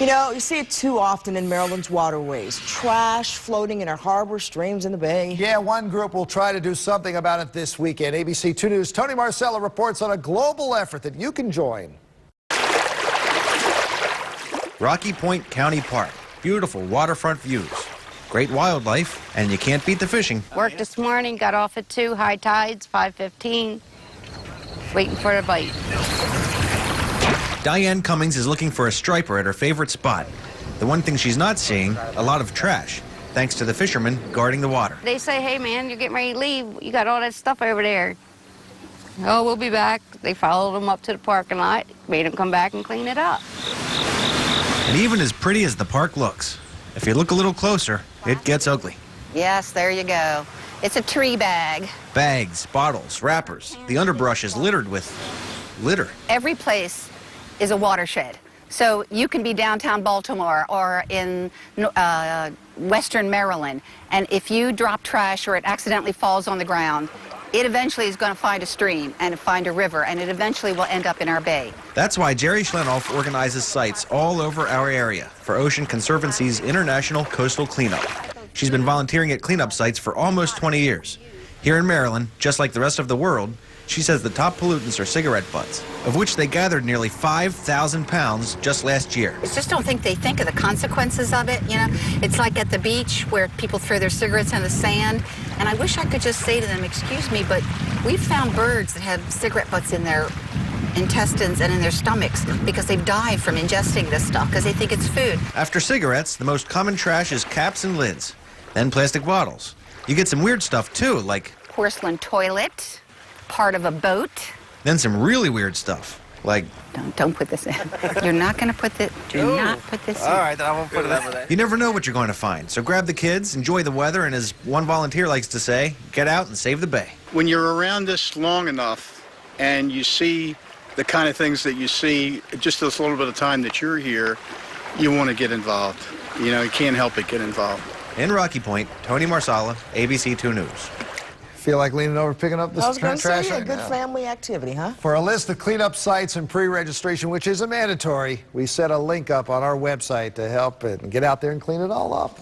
You know, you see it too often in Maryland's waterways. Trash floating in our harbor, streams in the bay. Yeah, one group will try to do something about it this weekend. ABC 2 News' Tony Marcella reports on a global effort that you can join. Rocky Point County Park. Beautiful waterfront views. Great wildlife, and you can't beat the fishing. Worked this morning, got off at 2, high tides, 5:15. Waiting for a bite. Diane Cummings is looking for a striper at her favorite spot. The one thing she's not seeing, a lot of trash, thanks to the fishermen guarding the water. They say, hey man, you're getting ready to leave. You got all that stuff over there. Oh, we'll be back. They followed them up to the parking lot, made them come back and clean it up. And even as pretty as the park looks, if you look a little closer, it gets ugly. Yes, there you go. It's a tree bag. Bags, bottles, wrappers. The underbrush is littered with litter. Every place is a watershed. So you can be downtown Baltimore or in western Maryland, and if you drop trash or it accidentally falls on the ground, it eventually is going to find a stream and find a river, and it eventually will end up in our bay. That's why Jerry Schlenoff organizes sites all over our area for Ocean Conservancy's International Coastal Cleanup. She's been volunteering at cleanup sites for almost 20 years. Here in Maryland, just like the rest of the world, she says the top pollutants are cigarette butts, of which they gathered nearly 5,000 pounds just last year. I just don't think they think of the consequences of it, you know. It's like at the beach where people throw their cigarettes in the sand, and I wish I could just say to them, excuse me, but we've found birds that have cigarette butts in their intestines and in their stomachs because they've died from ingesting this stuff because they think it's food. After cigarettes, the most common trash is caps and lids, then plastic bottles. You get some weird stuff too, like Porcelain toilet, part of a boat. then some really weird stuff, like Don't put this in. You're not going to put this, do not put this in. All right, then I won't put it in. you never know what you're going to find. So grab the kids, enjoy the weather, and as one volunteer likes to say, get out and save the bay. When you're around this long enough and you see the kind of things that you see just this little bit of time that you're here, you want to get involved. You know, you can't help but get involved. In Rocky Point, Tony Marsala, ABC 2 News. Feel like leaning over picking up I this was going to trash say, yeah, right good now? family activity, huh? For a list of cleanup sites and pre-registration, which is a mandatory, we set a link up on our website to help and get out there and clean it all up.